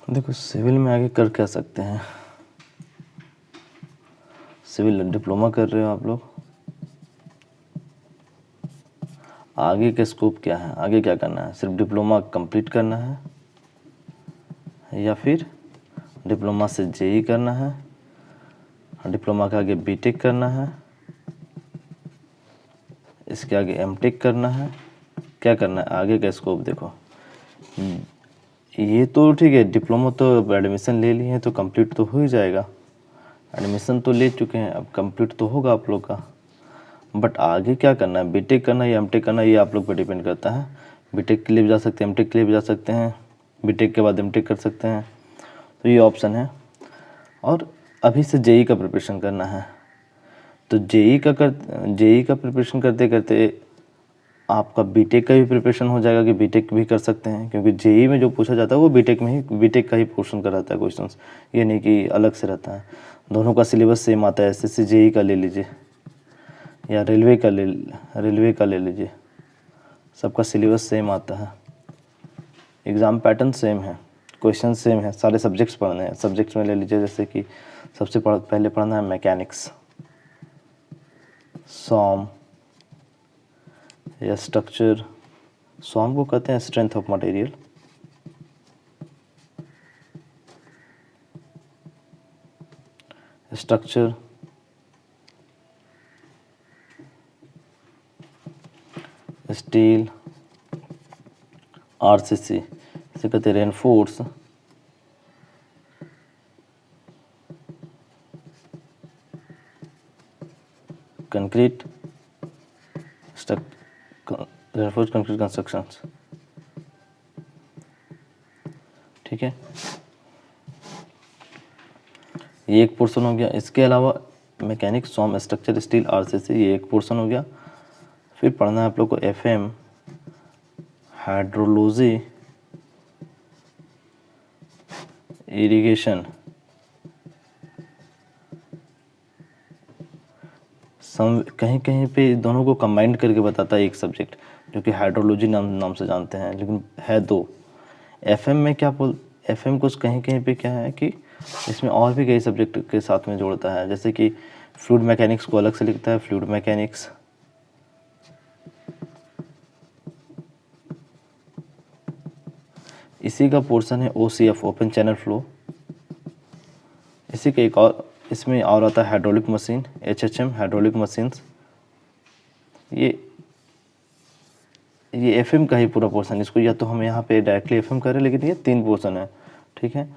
देखो सिविल में आगे कर क्या सकते हैं, सिविल डिप्लोमा कर रहे हो आप लोग, आगे का स्कोप क्या है, आगे क्या करना है, सिर्फ डिप्लोमा कंप्लीट करना है या फिर डिप्लोमा से जेई करना है, डिप्लोमा के आगे बीटेक करना है, इसके आगे एमटेक करना है, क्या करना है, आगे का स्कोप देखो। ये तो ठीक है, डिप्लोमा तो एडमिशन ले लिए हैं तो कंप्लीट तो हो ही जाएगा, एडमिशन तो ले चुके हैं, अब कंप्लीट तो होगा आप लोग का, बट आगे क्या करना है, बीटेक करना है या एमटेक करना है, ये आप लोग पर डिपेंड करता है। बीटेक के लिए भी जा सकते हैं, एमटेक के लिए भी जा सकते हैं, बीटेक के बाद एमटेक कर सकते हैं, तो ये ऑप्शन है। और अभी से जेई का प्रिपरेशन करना है तो जेई का प्रिपरेशन करते करते आपका बीटेक का भी प्रिपरेशन हो जाएगा कि बीटेक भी कर सकते हैं, क्योंकि जेई में जो पूछा जाता है वो बीटेक का ही पोर्शन का रहता है क्वेश्चंस, ये नहीं कि अलग से रहता है। दोनों का सिलेबस सेम आता है, एसएससी जेई का ले लीजिए या रेलवे का ले लीजिए, सबका सिलेबस सेम आता है, एग्ज़ाम पैटर्न सेम है, क्वेश्चन सेम है, सारे सब्जेक्ट्स पढ़ने हैं। सब्जेक्ट्स में ले लीजिए जैसे कि सबसे पहले पढ़ना है मैकेनिक्स, सॉम या स्ट्रक्चर, सॉम को कहते हैं strength of material, structure, steel, RCC, इसे कहते हैं reinforce, concrete, reinforce concrete constructions, ठीक है, ये एक पोर्शन हो गया। इसके अलावा मैकेनिक्स, सॉम, स्ट्रक्चर, स्टील, आरसीसी, ये एक पोर्शन हो गया। फिर पढ़ना है आप लोग को एफएम, हाइड्रोलॉजी, इरिगेशन, कहीं कहीं पे दोनों को कंबाइंड करके बताता है एक सब्जेक्ट, जो कि हाइड्रोलॉजी नाम से जानते हैं, लेकिन है दो। एफएम में एफएम कुछ कहीं कहीं पे क्या है कि इसमें और भी कई सब्जेक्ट के साथ में जोड़ता है, जैसे कि फ्लूइड मैकेनिक्स को अलग से लिखता है, फ्लूइड मैकेनिक्स, इसी का पोर्शन है ओसीएफ, ओपन चैनल फ्लो। इसी का एक और इसमें और आता है हाइड्रोलिक मशीन, एचएचएम, हाइड्रोलिक मशीन्स। ये एफएम का ही पूरा पोर्शन, इसको या तो हम यहाँ पे डायरेक्टली एफएम करें, लेकिन ये 3 पोर्शन है, ठीक है।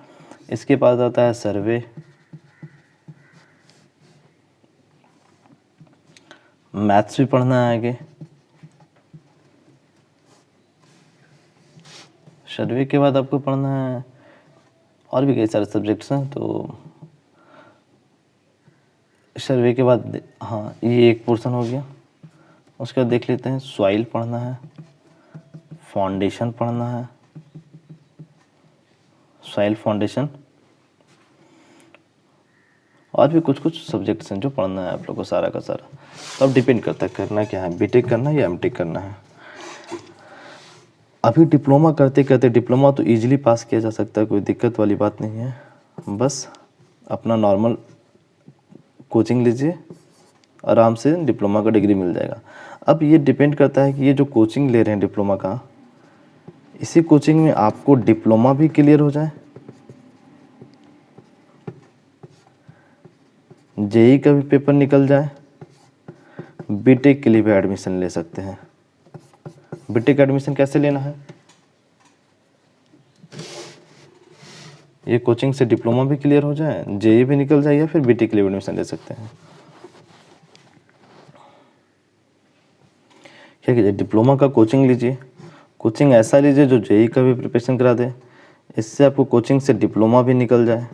इसके बाद आता है सर्वे, मैथ्स भी पढ़ना है आगे। सर्वे के बाद आपको पढ़ना है और भी कई सारे सब्जेक्ट्स हैं, तो सर्वे के बाद हाँ ये एक पोर्शन हो गया। उसके बाद देख लेते हैं सॉइल पढ़ना है, फाउंडेशन पढ़ना है, सॉइल फाउंडेशन, और भी कुछ कुछ सब्जेक्ट्स हैं जो पढ़ना है आप लोग को सारा का सारा। तो अब डिपेंड करता है करना क्या है, बीटेक करना है या एमटेक करना है। अभी डिप्लोमा करते करते, डिप्लोमा तो इजीली पास किया जा सकता है, कोई दिक्कत वाली बात नहीं है, बस अपना नॉर्मल कोचिंग लीजिए, आराम से डिप्लोमा का डिग्री मिल जाएगा। अब ये डिपेंड करता है कि ये जो कोचिंग ले रहे हैं डिप्लोमा का, इसी कोचिंग में आपको डिप्लोमा भी क्लियर हो जाए, जेई का भी पेपर निकल जाए, बीटेक के लिए भी एडमिशन ले सकते हैं। बीटेक एडमिशन कैसे लेना है, ये कोचिंग से डिप्लोमा भी क्लियर हो जाए, जेई भी निकल जाए, या फिर बीटेक के लिए एडमिशन ले सकते हैं। क्या कीजिए, डिप्लोमा का कोचिंग लीजिए, कोचिंग ऐसा लीजिए जो जेई का भी प्रिपरेशन करा दे, इससे आपको कोचिंग से डिप्लोमा भी निकल जाए,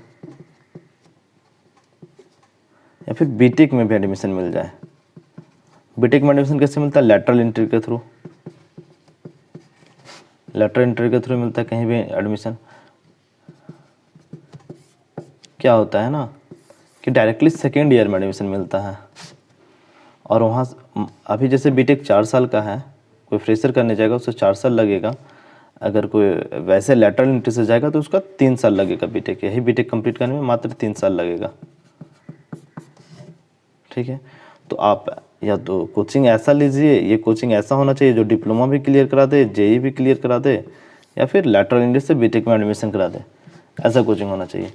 या फिर बीटेक में भी एडमिशन मिल जाए। बीटेक में एडमिशन कैसे मिलता है, लेटरल एंट्री के थ्रू, लेटरल एंट्री के थ्रू मिलता है कहीं भी एडमिशन। क्या होता है ना कि डायरेक्टली सेकेंड ईयर में एडमिशन मिलता है, और वहाँ अभी जैसे बीटेक 4 साल का है, कोई फ्रेशर करने जाएगा उससे 4 साल लगेगा, अगर कोई वैसे लैटरल एंट्री से जाएगा तो उसका 3 साल लगेगा बीटेक, यही बीटेक कंप्लीट करने में मात्र 3 साल लगेगा। ठीक है, तो आप या तो कोचिंग ऐसा लीजिए, ये कोचिंग ऐसा होना चाहिए जो डिप्लोमा भी क्लियर करा दे, जेई भी क्लियर करा दे, या फिर लैटरल एंट्री से बीटेक में एडमिशन करा दे, ऐसा कोचिंग होना चाहिए।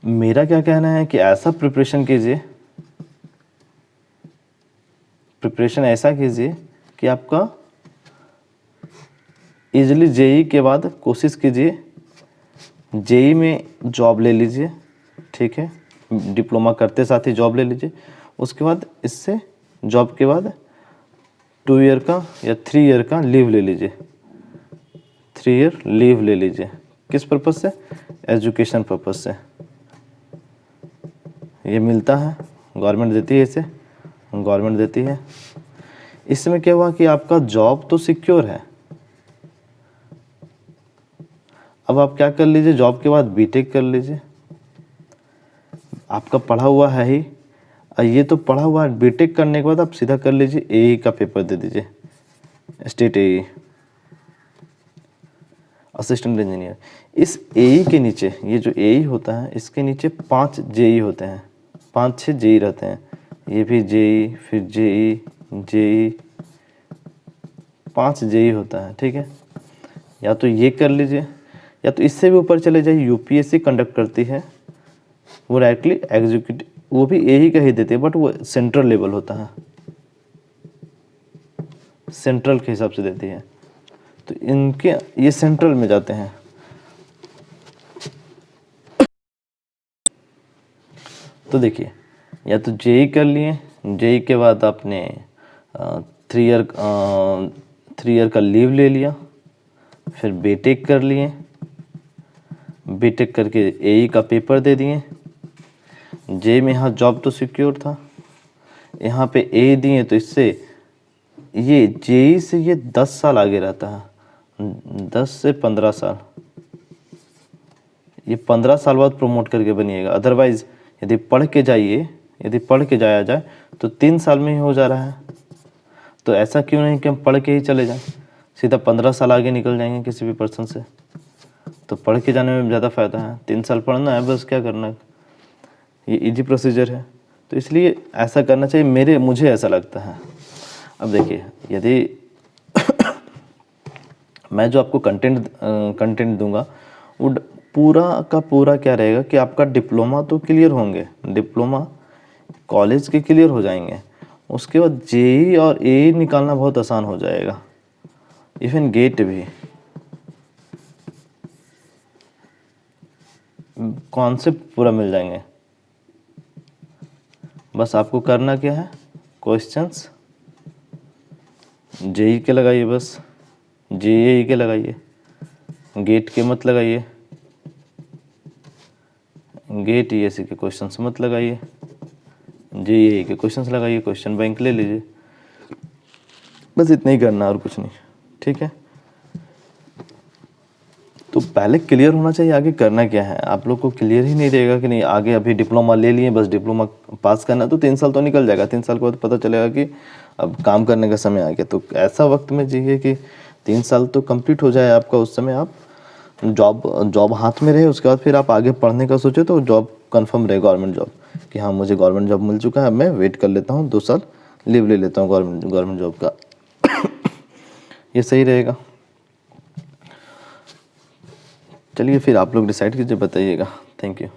मेरा क्या कहना है कि ऐसा प्रिपरेशन कीजिए, प्रिपरेशन ऐसा कीजिए कि आपका इजली जेई के बाद कोशिश कीजिए जेई में जॉब ले लीजिए। ठीक है, डिप्लोमा करते साथ ही जॉब ले लीजिए, उसके बाद इससे जॉब के बाद 2 ईयर का या 3 ईयर का लीव ले लीजिए, 3 ईयर लीव ले लीजिए। किस पर्पज़ से? एजुकेशन पर्पज़ से। ये मिलता है, गवर्नमेंट देती है, इसे गवर्नमेंट देती है। इसमें क्या हुआ कि आपका जॉब तो सिक्योर है। अब आप क्या कर लीजिए, जॉब के बाद बीटेक कर लीजिए, आपका पढ़ा हुआ है ही, और ये तो पढ़ा हुआ है। बीटेक करने के बाद आप सीधा कर लीजिए एई का पेपर दे दीजिए, स्टेट एई, असिस्टेंट इंजीनियर। इस एई के नीचे, ये जो एई होता है इसके नीचे 5 जेई होते हैं, 5-6 जेई रहते हैं, ये भी जेई, फिर जेई, जेई, 5 जेई होता है। ठीक है, या तो ये कर लीजिए, या तो इससे भी ऊपर चले जाइए, यूपीएससी कंडक्ट करती है, वो डायरेक्टली एग्जीक्यूटिव, वो भी एई का ही देती है, बट वो सेंट्रल लेवल होता है, सेंट्रल के हिसाब से देती है, तो इनके ये सेंट्रल में जाते हैं। तो देखिए, या तो जेई कर लिए, जेई के बाद आपने 3 ईयर का लीव ले लिया, फिर बीटेक कर लिए, बीटेक करके एई का पेपर दे दिए, जेई में यहाँ जॉब तो सिक्योर था, यहाँ पे ए दिए, तो इससे ये जेई से ये 10 साल आगे रहता है, 10 से 15 साल, ये 15 साल बाद प्रमोट करके बनिएगा। अदरवाइज यदि पढ़ के जाया जाए तो 3 साल में ही हो जा रहा है। तो ऐसा क्यों नहीं कि हम पढ़ के ही चले जाएं, सीधा 15 साल आगे निकल जाएंगे किसी भी पर्सन से। तो पढ़ के जाने में ज़्यादा फ़ायदा है, 3 साल पढ़ना है बस, क्या करना है, ये इजी प्रोसीजर है। तो इसलिए ऐसा करना चाहिए, मुझे ऐसा लगता है। अब देखिए, यदि मैं जो आपको कंटेंट दूंगा वो पूरा का पूरा क्या रहेगा कि आपका डिप्लोमा तो क्लियर होंगे, डिप्लोमा कॉलेज के क्लियर हो जाएंगे, उसके बाद जेई और एई निकालना बहुत आसान हो जाएगा, इवन गेट भी कॉन्सेप्ट पूरा मिल जाएंगे। बस आपको करना क्या है, क्वेश्चंस जेई के लगाइए, बस जेई के लगाइए, गेट के मत लगाइए, गेट ईएससी के क्वेश्चंस मत लगाइए, जेई के क्वेश्चंस लगाइए, क्वेश्चन बैंक ले लीजिए, बस इतना ही करना और कुछ नहीं। ठीक है, तो पहले क्लियर होना चाहिए, आगे करना क्या है। आप लोग को क्लियर ही नहीं रहेगा कि नहीं, आगे अभी डिप्लोमा ले लिए, बस डिप्लोमा पास करना, तो 3 साल तो निकल जाएगा, 3 साल के बाद पता चलेगा कि अब काम करने का समय आ गया। तो ऐसा वक्त में जिए कि 3 साल तो कंप्लीट हो जाए आपका, उस समय आप जॉब हाथ में रहे, उसके बाद फिर आप आगे पढ़ने का सोचे तो जॉब कन्फर्म रहे, गवर्नमेंट जॉब, कि हाँ मुझे गवर्नमेंट जॉब मिल चुका है, मैं वेट कर लेता हूँ, 2 साल लीव ले लेता हूँ गवर्नमेंट जॉब का। ये सही रहेगा। चलिए फिर आप लोग डिसाइड कीजिए, बताइएगा। Thank you.